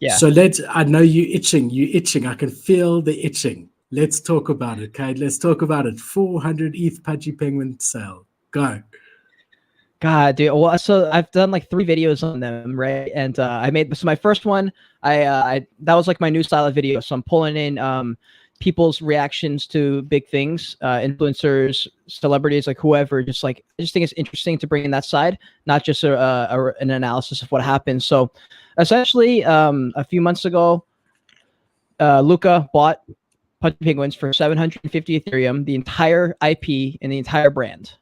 Yeah. So I know you're itching. I can feel the itching. Let's talk about it, okay? Let's talk about it. 400 ETH Pudgy Penguin sale. Go. God, dude. Well, so I've done like 3 videos on them, right? And I made my first one. I that was like my new style of video. So I'm pulling in people's reactions to big things, influencers, celebrities, like whoever. Just like I just think it's interesting to bring in that side, not just an analysis of what happened. So essentially, a few months ago, Luca bought Pudgy Penguins for 750 Ethereum, the entire IP and the entire brand,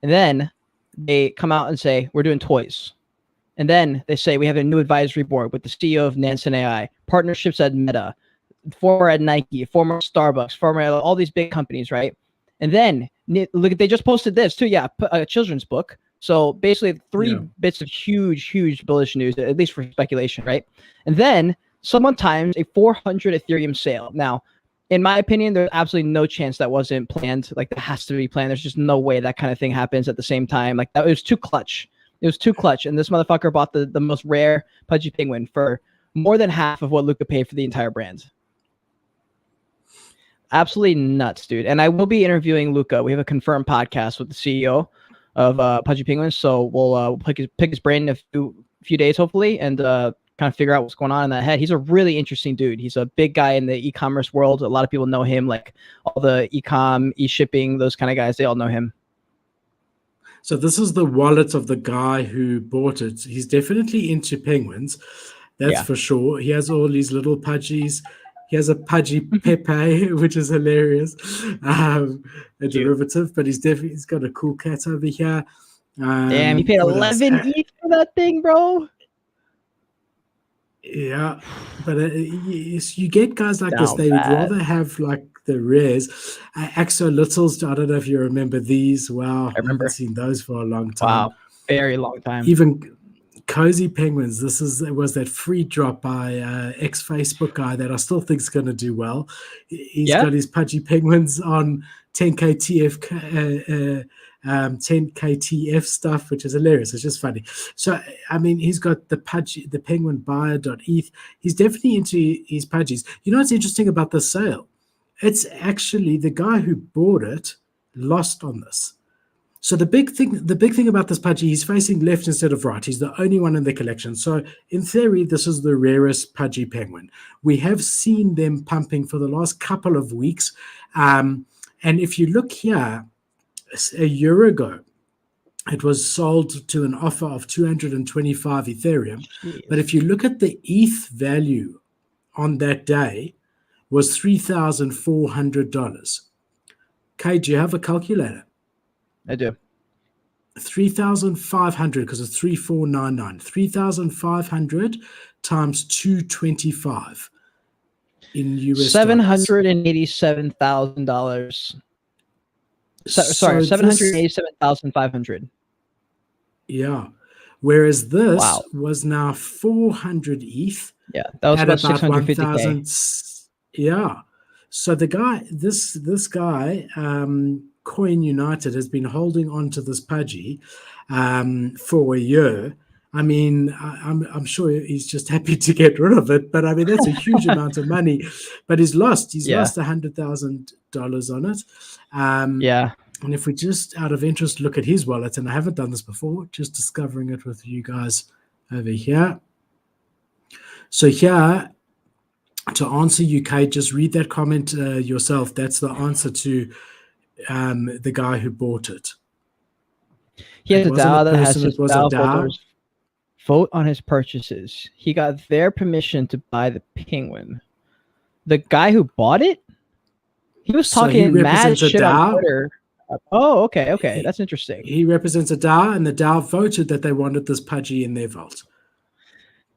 and then they come out and say, we're doing toys. And then they say, we have a new advisory board with the CEO of Nansen AI, partnerships at Meta, former at Nike, former Starbucks, former all these big companies, right? And then look, they just posted this too. Yeah, a children's book. So basically 3 bits of huge bullish news, at least for speculation, right? And then someone times a 400 Ethereum sale. Now, in my opinion, there's absolutely no chance that wasn't planned. Like, that has to be planned. There's just no way that kind of thing happens at the same time. Like, that, it was too clutch. It was too clutch. And this motherfucker bought the most rare Pudgy Penguin for more than half of what Luca paid for the entire brand. Absolutely nuts, dude. And I will be interviewing Luca. We have a confirmed podcast with the CEO of Pudgy Penguins. So we'll pick his brain in a few days, hopefully, and kind of figure out what's going on in that head. He's a really interesting dude. He's a big guy in the e-commerce world. A lot of people know him, like all the e-com, e-shipping, those kind of guys. They all know him. So this is the wallet of the guy who bought it. He's definitely into penguins. That's for sure. He has all these little pudgies. He has a Pudgy Pepe, which is hilarious, a derivative, but he's got a cool cat over here. Damn, he paid 11 ETH for that thing, bro. Yeah, but you get guys like this. They would rather have like the rares. Axolitlls, I don't know if you remember these. Wow, I haven't seen those for a long time. Wow, very long time. Even Cozy Penguins. It was that free drop by ex-Facebook guy that I still think is going to do well. He's got his Pudgy Penguins on 10k 10KTF stuff, which is hilarious. It's just funny. So, I mean, he's got the penguin buyer.eth. He's definitely into his pudgies. You know what's interesting about the sale? It's actually the guy who bought it lost on this. So the big thing about this pudgy, he's facing left instead of right. He's the only one in the collection. So in theory, this is the rarest Pudgy Penguin. We have seen them pumping for the last couple of weeks. And if you look here, a year ago, it was sold to an offer of 225 Ethereum. Jeez. But if you look at the ETH value on that day, was $3,400. Okay, do you have a calculator? I do. 3,500 because it's 3,499. 3,500 times 225 in US $787,000. Sorry, 787,500. Yeah. Whereas this was now 400 ETH. Yeah, that was about 650K. Yeah. So the guy, this guy, Coin United, has been holding on to this Pudgy for a year. I mean, I'm sure he's just happy to get rid of it, but I mean that's a huge amount of money. But he's lost $100,000 on it. And if we just, out of interest, look at his wallet, and I haven't done this before, just discovering it with you guys over here. So here, to answer UK, just read that comment yourself. That's the answer to the guy who bought it. He has a DAO that has his DAO holders vote on his purchases. He got their permission to buy the penguin. The guy who bought it, he was talking mad shit on Twitter. Oh, okay. That's interesting. He represents a DAO, and the DAO voted that they wanted this Pudgy in their vault.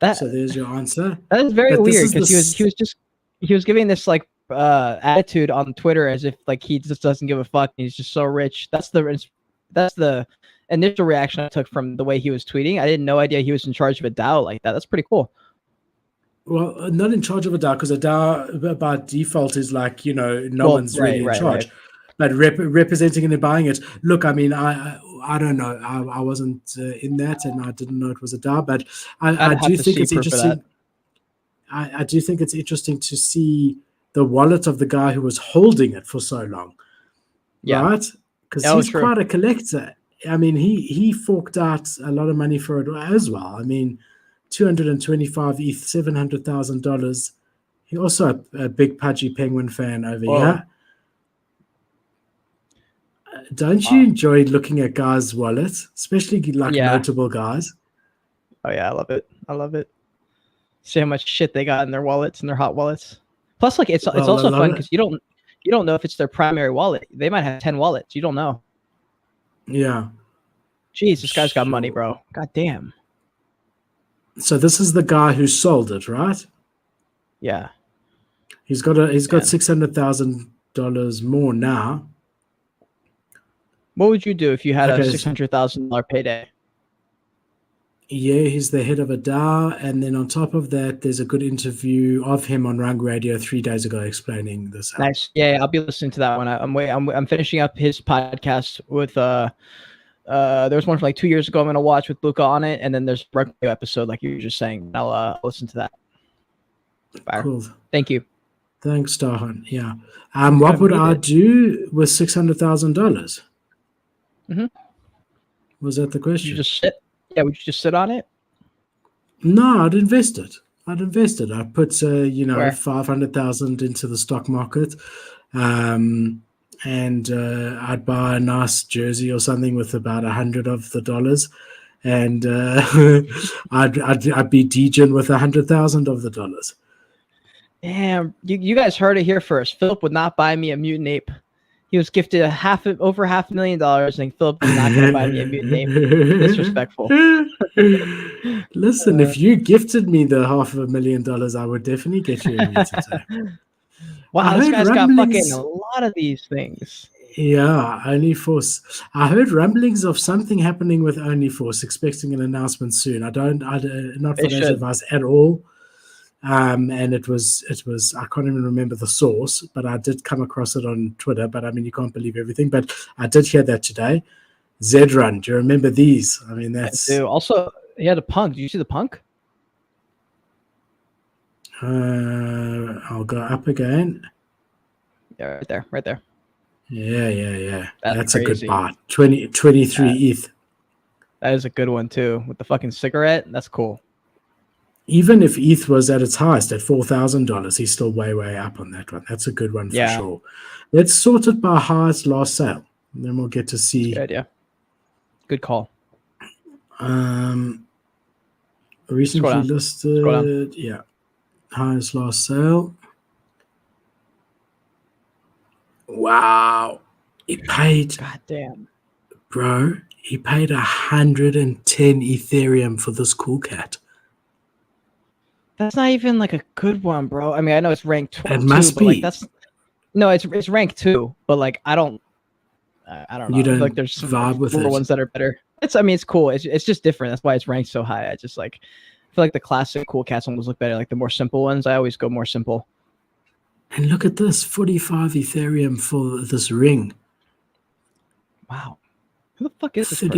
So there's your answer. That is very weird because he was giving this like attitude on Twitter as if like he just doesn't give a fuck. And he's just so rich. That's the initial reaction I took from the way he was tweeting. I didn't no idea he was in charge of a DAO like that. That's pretty cool. Well, not in charge of a DAO, because a DAO by default is like, no one's really in charge. Right. But representing and buying it. Look, I mean, I don't know. I wasn't in that, and I didn't know it was a DAO. But I do think it's interesting. I do think it's interesting to see the wallet of the guy who was holding it for so long, right? Because he's quite a collector. I mean, he forked out a lot of money for it as well. I mean, 225 ETH, $700,000. He's also a big Pudgy Penguin fan over here. Don't you enjoy looking at guys' wallets, especially like notable guys? Oh yeah, I love it. I love it. See how much shit they got in their wallets and their hot wallets. Plus, like it's also fun because you don't know if it's their primary wallet. They might have 10 wallets. You don't know. Yeah. Jeez, this guy's got money, bro. God damn. So this is the guy who sold it, right? Yeah. He's got $600,000 more now. What would you do if you had a $600,000 payday? Yeah, he's the head of a DAO, and then on top of that, there's a good interview of him on Rang Radio 3 days ago explaining this. Nice. Yeah, I'll be listening to that one. I'm finishing up his podcast with there was one from like 2 years ago I'm gonna watch with Luca on it, and then there's a radio episode like you were just saying. I'll listen to that. Fire. Cool. Thank you. Thanks, Dahan. Yeah. What would I do with $600,000? Was that the question? You just sit. Yeah, would you just sit on it? No, I'd invest it. I put, $500,000 into the stock market, and I'd buy a nice jersey or something with about 100 of the dollars, and I'd be DJing with 100,000 of the dollars. Damn, you guys heard it here first. Philip would not buy me a mutant ape. He was gifted over $500,000, and Philip is not going to buy me a mutant ape. Disrespectful. Listen, if you gifted me the $500,000, I would definitely get you a mutant ape. Wow, this guy's got fucking a lot of these things. Yeah, OnlyForce. I heard rumblings of something happening with OnlyForce, expecting an announcement soon. Not financial advice at all. And it was I can't even remember the source, but I did come across it on Twitter. But I mean, you can't believe everything. But I did hear that today. Zrun, do you remember these? I mean, that's also he had a punk. Did you see the punk? I'll go up again. Yeah, right there. Yeah. That's a good buy. 23 ETH. That is a good one too. With the fucking cigarette, that's cool. Even if ETH was at its highest at $4,000, he's still way up on that one. That's a good one for sure. Let's sort it by highest last sale. And then we'll get to see. Good idea. Good call. Recently listed. Yeah. Highest last sale. Wow. He paid. God damn. Bro, he paid 110 Ethereum for this cool cat. That's not even like a good one, bro. I mean, I know it's ranked 12. It must be. Like, it's ranked 2, but like I don't know. You don't like there's vibe with more ones that are better. It's cool. It's just different. That's why it's ranked so high. I just like feel like the classic cool cats ones look better. Like the more simple ones, I always go more simple. And look at this, 45 Ethereum for this ring. Wow. Who the fuck is this person?